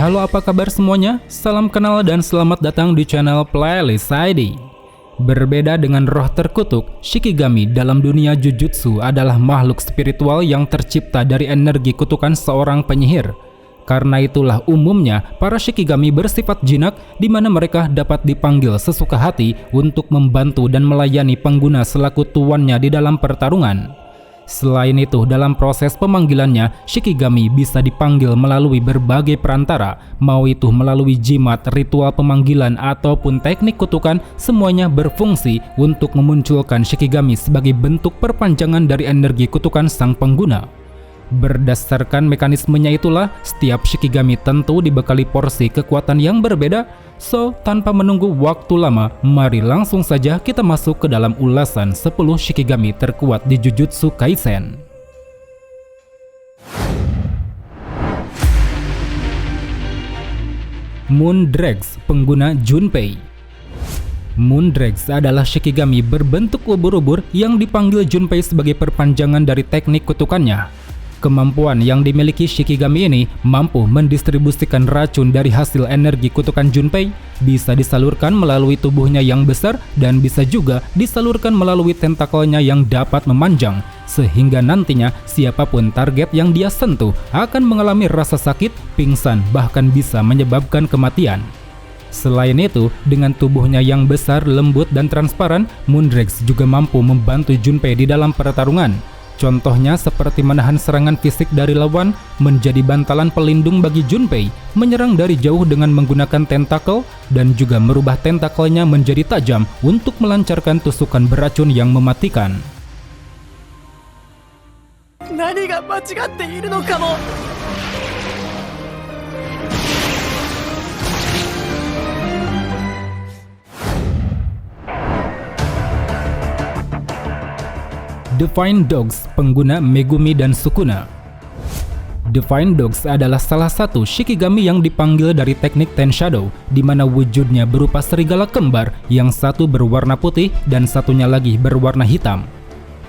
Halo, apa kabar semuanya? Salam kenal dan selamat datang di channel Playlist ID. Berbeda dengan roh terkutuk, Shikigami dalam dunia Jujutsu adalah makhluk spiritual yang tercipta dari energi kutukan seorang penyihir. Karena itulah umumnya para Shikigami bersifat jinak, di mana mereka dapat dipanggil sesuka hati untuk membantu dan melayani pengguna selaku tuannya di dalam pertarungan. Selain itu, dalam proses pemanggilannya, Shikigami bisa dipanggil melalui berbagai perantara, mau itu melalui jimat, ritual pemanggilan, ataupun teknik kutukan, semuanya berfungsi untuk memunculkan Shikigami sebagai bentuk perpanjangan dari energi kutukan sang pengguna. Berdasarkan mekanismenya itulah, setiap Shikigami tentu dibekali porsi kekuatan yang berbeda. So, tanpa menunggu waktu lama, mari langsung saja kita masuk ke dalam ulasan 10 Shikigami terkuat di Jujutsu Kaisen. Moondrakes, pengguna Junpei. Moondrakes adalah Shikigami berbentuk ubur-ubur yang dipanggil Junpei sebagai perpanjangan dari teknik kutukannya. Kemampuan yang dimiliki Shikigami ini mampu mendistribusikan racun dari hasil energi kutukan Junpei, bisa disalurkan melalui tubuhnya yang besar dan bisa juga disalurkan melalui tentakelnya yang dapat memanjang, sehingga nantinya siapapun target yang dia sentuh akan mengalami rasa sakit, pingsan, bahkan bisa menyebabkan kematian. Selain itu, dengan tubuhnya yang besar, lembut, dan transparan, Moondrakes juga mampu membantu Junpei di dalam pertarungan. Contohnya seperti menahan serangan fisik dari lawan, menjadi bantalan pelindung bagi Junpei, menyerang dari jauh dengan menggunakan tentakel, dan juga merubah tentakelnya menjadi tajam untuk melancarkan tusukan beracun yang mematikan. Divine Dogs, pengguna Megumi dan Sukuna. Divine Dogs adalah salah satu Shikigami yang dipanggil dari teknik Ten Shadow, di mana wujudnya berupa serigala kembar yang satu berwarna putih dan satunya lagi berwarna hitam.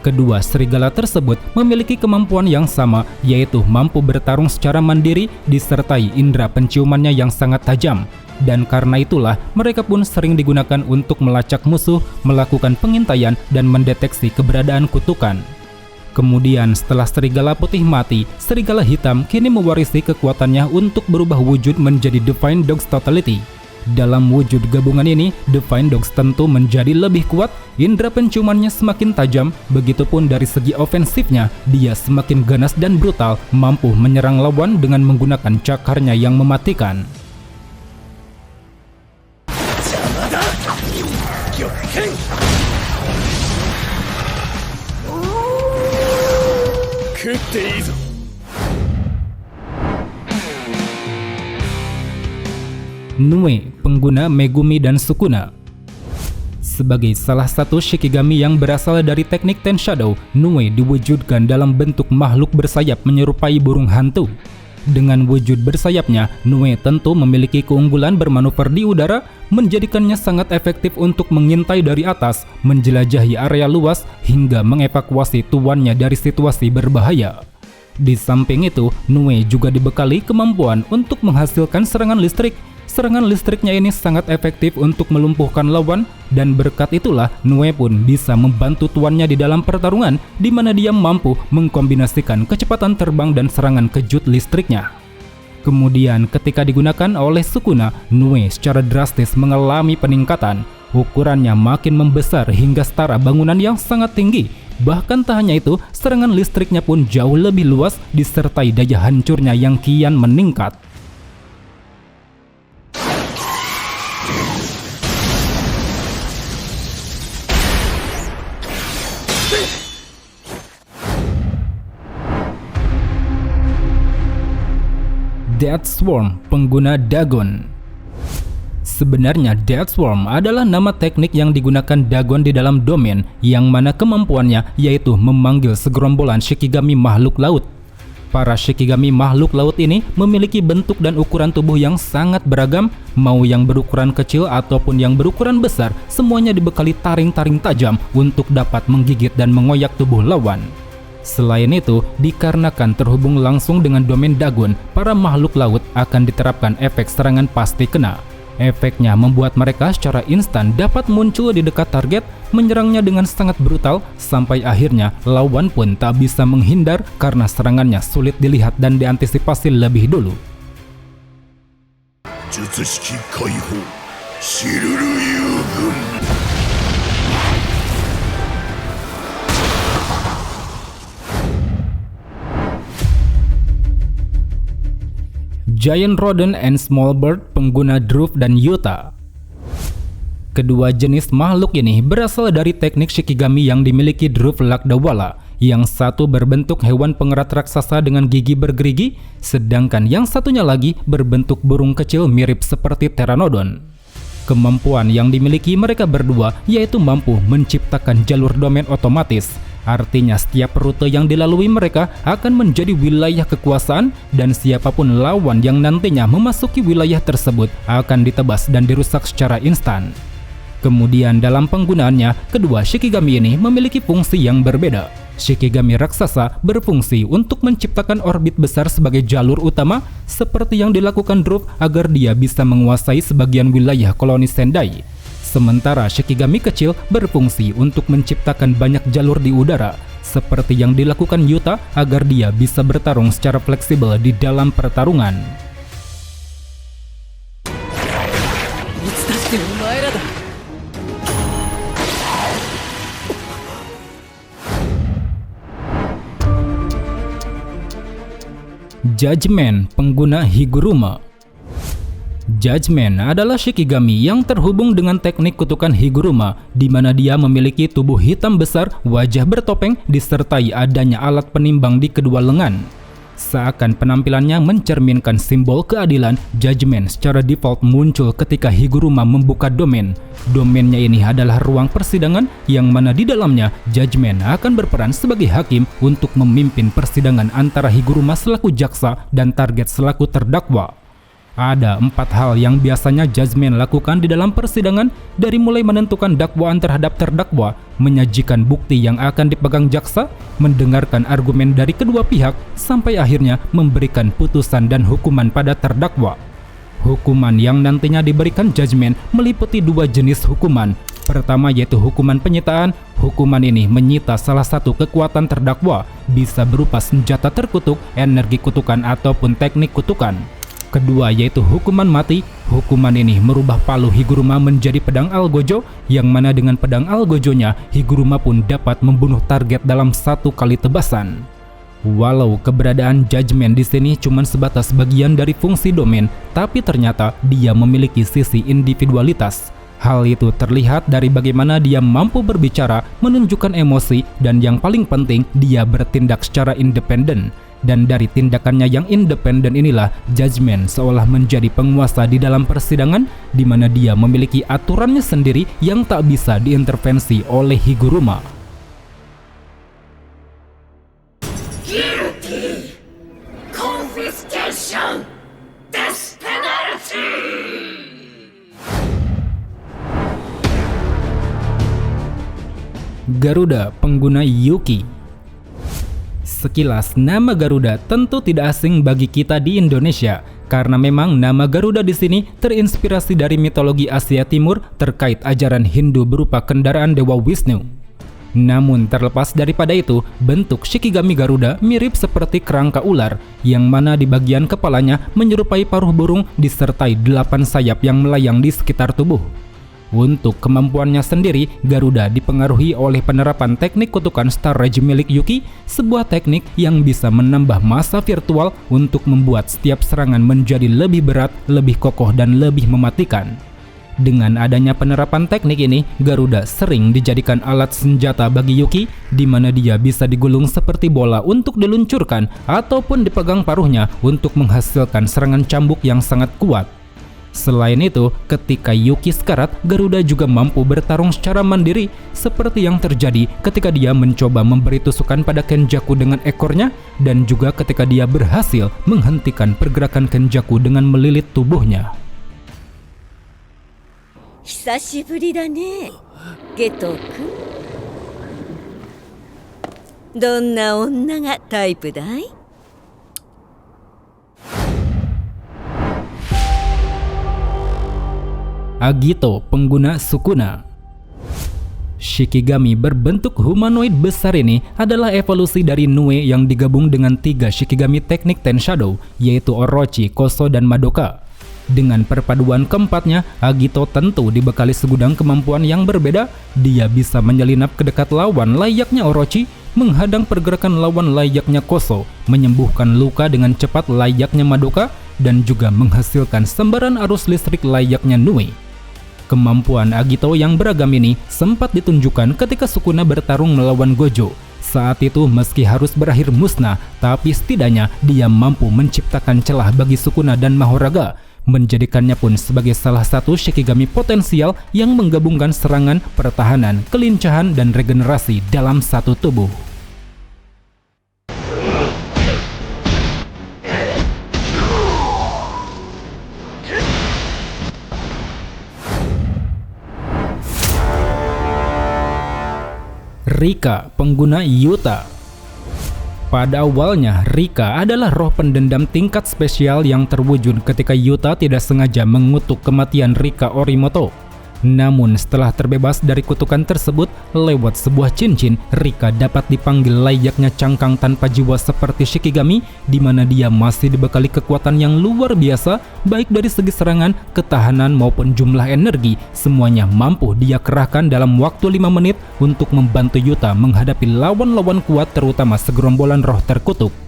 Kedua serigala tersebut memiliki kemampuan yang sama, yaitu mampu bertarung secara mandiri disertai indera penciumannya yang sangat tajam. Dan karena itulah mereka pun sering digunakan untuk melacak musuh, melakukan pengintaian, dan mendeteksi keberadaan kutukan. Kemudian setelah serigala putih mati, serigala hitam kini mewarisi kekuatannya untuk berubah wujud menjadi Divine Dogs Totality. Dalam wujud gabungan ini, Divine Dogs tentu menjadi lebih kuat, indera penciumannya semakin tajam, begitupun dari segi ofensifnya, dia semakin ganas dan brutal, mampu menyerang lawan dengan menggunakan cakarnya yang mematikan. Nue, pengguna Megumi dan Sukuna. Sebagai salah satu Shikigami yang berasal dari teknik Ten Shadow, Nue diwujudkan dalam bentuk makhluk bersayap menyerupai burung hantu. Dengan wujud bersayapnya, Nue tentu memiliki keunggulan bermanuver di udara, menjadikannya sangat efektif untuk mengintai dari atas, menjelajahi area luas, hingga mengevakuasi tuannya dari situasi berbahaya. Di samping itu, Nue juga dibekali kemampuan untuk menghasilkan serangan listrik. Serangan listriknya ini sangat efektif untuk melumpuhkan lawan, dan berkat itulah Nue pun bisa membantu tuannya di dalam pertarungan, di mana dia mampu mengkombinasikan kecepatan terbang dan serangan kejut listriknya. Kemudian ketika digunakan oleh Sukuna, Nue secara drastis mengalami peningkatan. Ukurannya makin membesar hingga setara bangunan yang sangat tinggi. Bahkan tak hanya itu, serangan listriknya pun jauh lebih luas disertai daya hancurnya yang kian meningkat. Death Swarm, pengguna Dagon. Sebenarnya Death Swarm adalah nama teknik yang digunakan Dagon di dalam domain, yang mana kemampuannya yaitu memanggil segerombolan Shikigami makhluk laut. Para Shikigami makhluk laut ini memiliki bentuk dan ukuran tubuh yang sangat beragam, mau yang berukuran kecil ataupun yang berukuran besar, semuanya dibekali taring-taring tajam untuk dapat menggigit dan mengoyak tubuh lawan. Selain itu, dikarenakan terhubung langsung dengan domain Dagon, para makhluk laut akan diterapkan efek serangan pasti kena. Efeknya membuat mereka secara instan dapat muncul di dekat target, menyerangnya dengan sangat brutal, sampai akhirnya lawan pun tak bisa menghindar karena serangannya sulit dilihat dan diantisipasi lebih dulu. Jutsushiki Kaihou Shiruru Yugun. Giant Rodent and Small Bird pengguna Druv dan Yuta. Kedua jenis makhluk ini berasal dari teknik Shikigami yang dimiliki Druv Lakdawala. Yang satu berbentuk hewan pengerat raksasa dengan gigi bergerigi, sedangkan yang satunya lagi berbentuk burung kecil mirip seperti Pteranodon. Kemampuan yang dimiliki mereka berdua yaitu mampu menciptakan jalur domain otomatis. Artinya setiap rute yang dilalui mereka akan menjadi wilayah kekuasaan dan siapapun lawan yang nantinya memasuki wilayah tersebut akan ditebas dan dirusak secara instan. Kemudian dalam penggunaannya, kedua Shikigami ini memiliki fungsi yang berbeda. Shikigami raksasa berfungsi untuk menciptakan orbit besar sebagai jalur utama seperti yang dilakukan Druv agar dia bisa menguasai sebagian wilayah koloni Sendai. Sementara Shikigami kecil berfungsi untuk menciptakan banyak jalur di udara, seperti yang dilakukan Yuta agar dia bisa bertarung secara fleksibel di dalam pertarungan. Judgment pengguna Higuruma. Judgment adalah Shikigami yang terhubung dengan teknik kutukan Higuruma, di mana dia memiliki tubuh hitam besar, wajah bertopeng, disertai adanya alat penimbang di kedua lengan. Seakan penampilannya mencerminkan simbol keadilan, Judgment secara default muncul ketika Higuruma membuka domain. Domainnya ini adalah ruang persidangan yang mana di dalamnya Judgment akan berperan sebagai hakim untuk memimpin persidangan antara Higuruma selaku jaksa dan target selaku terdakwa. Ada 4 hal yang biasanya Judgment lakukan di dalam persidangan, dari mulai menentukan dakwaan terhadap terdakwa, menyajikan bukti yang akan dipegang jaksa, mendengarkan argumen dari kedua pihak, sampai akhirnya memberikan putusan dan hukuman pada terdakwa. Hukuman yang nantinya diberikan Judgment meliputi 2 jenis hukuman. Pertama yaitu hukuman penyitaan. Hukuman ini menyita salah satu kekuatan terdakwa, bisa berupa senjata terkutuk, energi kutukan ataupun teknik kutukan. Kedua yaitu hukuman mati. Hukuman ini merubah palu Higuruma menjadi pedang Algojo, yang mana dengan pedang Algojo-nya Higuruma pun dapat membunuh target dalam 1 kali tebasan. Walau keberadaan Judgment di sini cuma sebatas bagian dari fungsi domain, tapi ternyata dia memiliki sisi individualitas. Hal itu terlihat dari bagaimana dia mampu berbicara, menunjukkan emosi, dan yang paling penting dia bertindak secara independen. Dan dari tindakannya yang independen inilah Judgment seolah menjadi penguasa di dalam persidangan, di mana dia memiliki aturannya sendiri yang tak bisa diintervensi oleh Higuruma. Guilty! Confiscation! Death penalty! Garuda pengguna Yuki. Sekilas, nama Garuda tentu tidak asing bagi kita di Indonesia, karena memang nama Garuda di sini terinspirasi dari mitologi Asia Timur terkait ajaran Hindu berupa kendaraan Dewa Wisnu. Namun terlepas daripada itu, bentuk Shikigami Garuda mirip seperti kerangka ular, yang mana di bagian kepalanya menyerupai paruh burung disertai 8 sayap yang melayang di sekitar tubuh. Untuk kemampuannya sendiri, Garuda dipengaruhi oleh penerapan teknik kutukan Star Rage milik Yuki, sebuah teknik yang bisa menambah massa virtual untuk membuat setiap serangan menjadi lebih berat, lebih kokoh, dan lebih mematikan. Dengan adanya penerapan teknik ini, Garuda sering dijadikan alat senjata bagi Yuki, di mana dia bisa digulung seperti bola untuk diluncurkan ataupun dipegang paruhnya untuk menghasilkan serangan cambuk yang sangat kuat. Selain itu, ketika Yuki sekarat, Garuda juga mampu bertarung secara mandiri, seperti yang terjadi ketika dia mencoba memberi tusukan pada Kenjaku dengan ekornya, dan juga ketika dia berhasil menghentikan pergerakan Kenjaku dengan melilit tubuhnya. 久しぶりだね、ゲト君。どんな女がタイプだい？ Agito, pengguna Sukuna. Shikigami berbentuk humanoid besar ini adalah evolusi dari Nue yang digabung dengan 3 Shikigami teknik Ten Shadow, yaitu Orochi, Koso, dan Madoka. Dengan perpaduan keempatnya, Agito tentu dibekali segudang kemampuan yang berbeda. Dia bisa menyelinap ke dekat lawan layaknya Orochi, menghadang pergerakan lawan layaknya Koso, menyembuhkan luka dengan cepat layaknya Madoka, dan juga menghasilkan sembaran arus listrik layaknya Nue. Kemampuan Agito yang beragam ini sempat ditunjukkan ketika Sukuna bertarung melawan Gojo. Saat itu meski harus berakhir musnah, tapi setidaknya dia mampu menciptakan celah bagi Sukuna dan Mahoraga, menjadikannya pun sebagai salah satu Shikigami potensial yang menggabungkan serangan, pertahanan, kelincahan, dan regenerasi dalam satu tubuh. Rika, pengguna Yuta. Pada awalnya, Rika adalah roh pendendam tingkat spesial yang terwujud ketika Yuta tidak sengaja mengutuk kematian Rika Orimoto. Namun setelah terbebas dari kutukan tersebut, lewat sebuah cincin, Rika dapat dipanggil layaknya cangkang tanpa jiwa seperti Shikigami, di mana dia masih dibekali kekuatan yang luar biasa, baik dari segi serangan, ketahanan, maupun jumlah energi. Semuanya mampu dia kerahkan dalam waktu 5 menit untuk membantu Yuta menghadapi lawan-lawan kuat, terutama segerombolan roh terkutuk.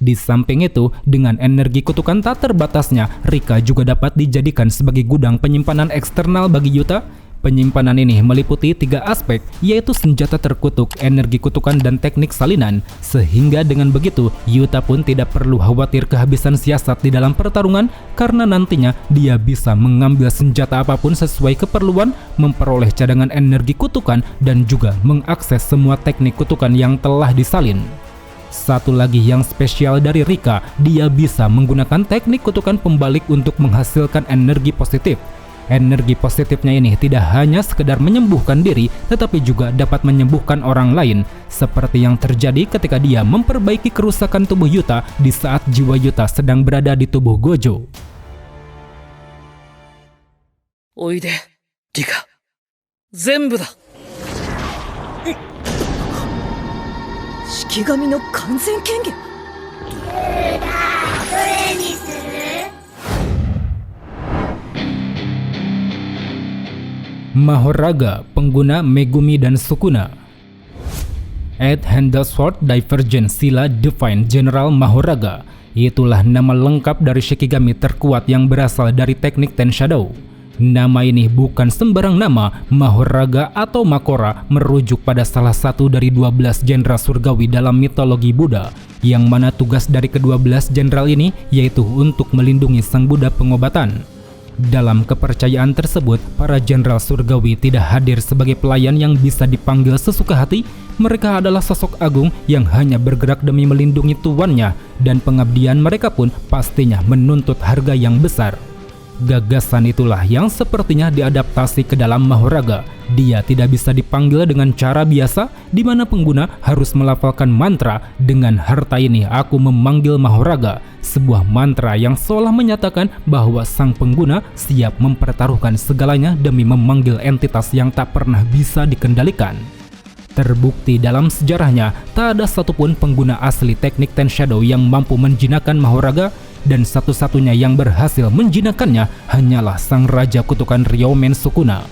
Di samping itu, dengan energi kutukan tak terbatasnya, Rika juga dapat dijadikan sebagai gudang penyimpanan eksternal bagi Yuta. Penyimpanan ini meliputi 3 aspek, yaitu senjata terkutuk, energi kutukan, dan teknik salinan. Sehingga dengan begitu, Yuta pun tidak perlu khawatir kehabisan siasat di dalam pertarungan, karena nantinya dia bisa mengambil senjata apapun sesuai keperluan, memperoleh cadangan energi kutukan, dan juga mengakses semua teknik kutukan yang telah disalin. Satu lagi yang spesial dari Rika, dia bisa menggunakan teknik kutukan pembalik untuk menghasilkan energi positif. Energi positifnya ini tidak hanya sekedar menyembuhkan diri, tetapi juga dapat menyembuhkan orang lain, seperti yang terjadi ketika dia memperbaiki kerusakan tubuh Yuta di saat jiwa Yuta sedang berada di tubuh Gojo. Oide, Rika. Zenbu da. 式神の完全権限。 Mahoraga, pengguna Megumi dan Sukuna. Eight Handed Sword Divergent Sila Divine General Mahoraga. Itulah nama lengkap dari Shikigami terkuat yang berasal dari teknik Ten Shadow. Nama ini bukan sembarang nama. Mahoraga atau Makora merujuk pada salah satu dari 12 jenderal surgawi dalam mitologi Buddha, yang mana tugas dari ke-12 jenderal ini yaitu untuk melindungi sang Buddha pengobatan. Dalam kepercayaan tersebut, para jenderal surgawi tidak hadir sebagai pelayan yang bisa dipanggil sesuka hati. Mereka adalah sosok agung yang hanya bergerak demi melindungi tuannya, dan pengabdian mereka pun pastinya menuntut harga yang besar. Gagasan itulah yang sepertinya diadaptasi ke dalam Mahoraga. Dia tidak bisa dipanggil dengan cara biasa, di mana pengguna harus melafalkan mantra. Dengan harta ini aku memanggil Mahoraga, sebuah mantra yang seolah menyatakan bahwa sang pengguna siap mempertaruhkan segalanya demi memanggil entitas yang tak pernah bisa dikendalikan. Terbukti dalam sejarahnya, tak ada satupun pengguna asli teknik Ten Shadow yang mampu menjinakkan Mahoraga, dan satu-satunya yang berhasil menjinakkannya hanyalah sang Raja Kutukan Ryomen Sukuna.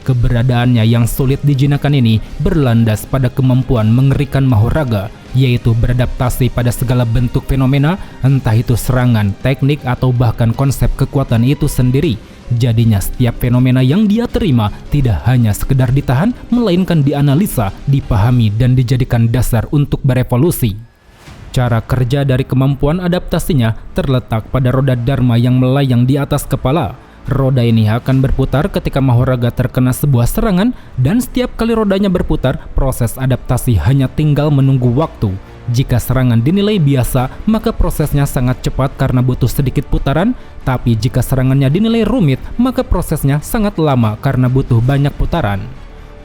Keberadaannya yang sulit dijinakkan ini berlandas pada kemampuan mengerikan Mahoraga, yaitu beradaptasi pada segala bentuk fenomena, entah itu serangan, teknik, atau bahkan konsep kekuatan itu sendiri. Jadinya setiap fenomena yang dia terima tidak hanya sekedar ditahan, melainkan dianalisa, dipahami, dan dijadikan dasar untuk berevolusi. Cara kerja dari kemampuan adaptasinya terletak pada roda Dharma yang melayang di atas kepala. Roda ini akan berputar ketika Mahoraga terkena sebuah serangan, dan setiap kali rodanya berputar, proses adaptasi hanya tinggal menunggu waktu. Jika serangan dinilai biasa, maka prosesnya sangat cepat karena butuh sedikit putaran, tapi jika serangannya dinilai rumit, maka prosesnya sangat lama karena butuh banyak putaran.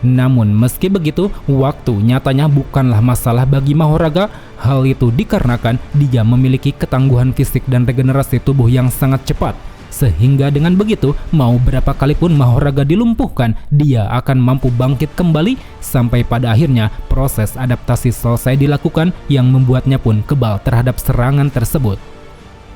Namun meski begitu, waktu nyatanya bukanlah masalah bagi Mahoraga. Hal itu dikarenakan dia memiliki ketangguhan fisik dan regenerasi tubuh yang sangat cepat. Sehingga dengan begitu, mau berapa kali pun Mahoraga dilumpuhkan, dia akan mampu bangkit kembali sampai pada akhirnya proses adaptasi selesai dilakukan yang membuatnya pun kebal terhadap serangan tersebut.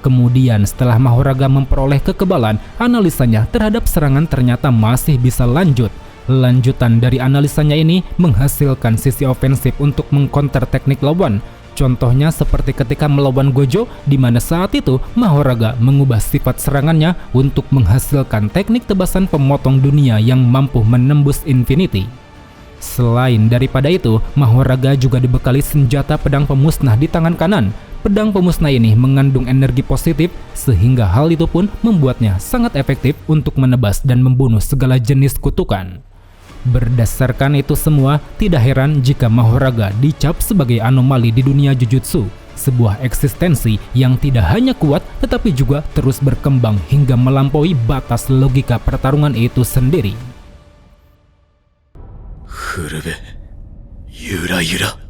Kemudian setelah Mahoraga memperoleh kekebalan, analisanya terhadap serangan ternyata masih bisa lanjut. Lanjutan dari analisanya ini menghasilkan sisi ofensif untuk mengcounter teknik lawan. Contohnya seperti ketika melawan Gojo, di mana saat itu Mahoraga mengubah sifat serangannya untuk menghasilkan teknik tebasan pemotong dunia yang mampu menembus infinity. Selain daripada itu, Mahoraga juga dibekali senjata pedang pemusnah di tangan kanan. Pedang pemusnah ini mengandung energi positif, sehingga hal itu pun membuatnya sangat efektif untuk menebas dan membunuh segala jenis kutukan. Berdasarkan itu semua, tidak heran jika Mahoraga dicap sebagai anomali di dunia Jujutsu, sebuah eksistensi yang tidak hanya kuat tetapi juga terus berkembang hingga melampaui batas logika pertarungan itu sendiri. Furube, yura-yura.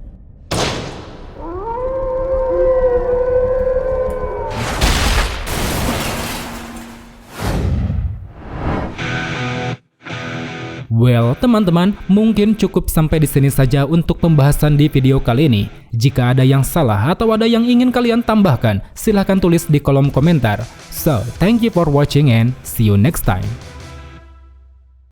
Well, teman-teman, mungkin cukup sampai di sini saja untuk pembahasan di video kali ini. Jika ada yang salah atau ada yang ingin kalian tambahkan, silahkan tulis di kolom komentar. So, thank you for watching and see you next time.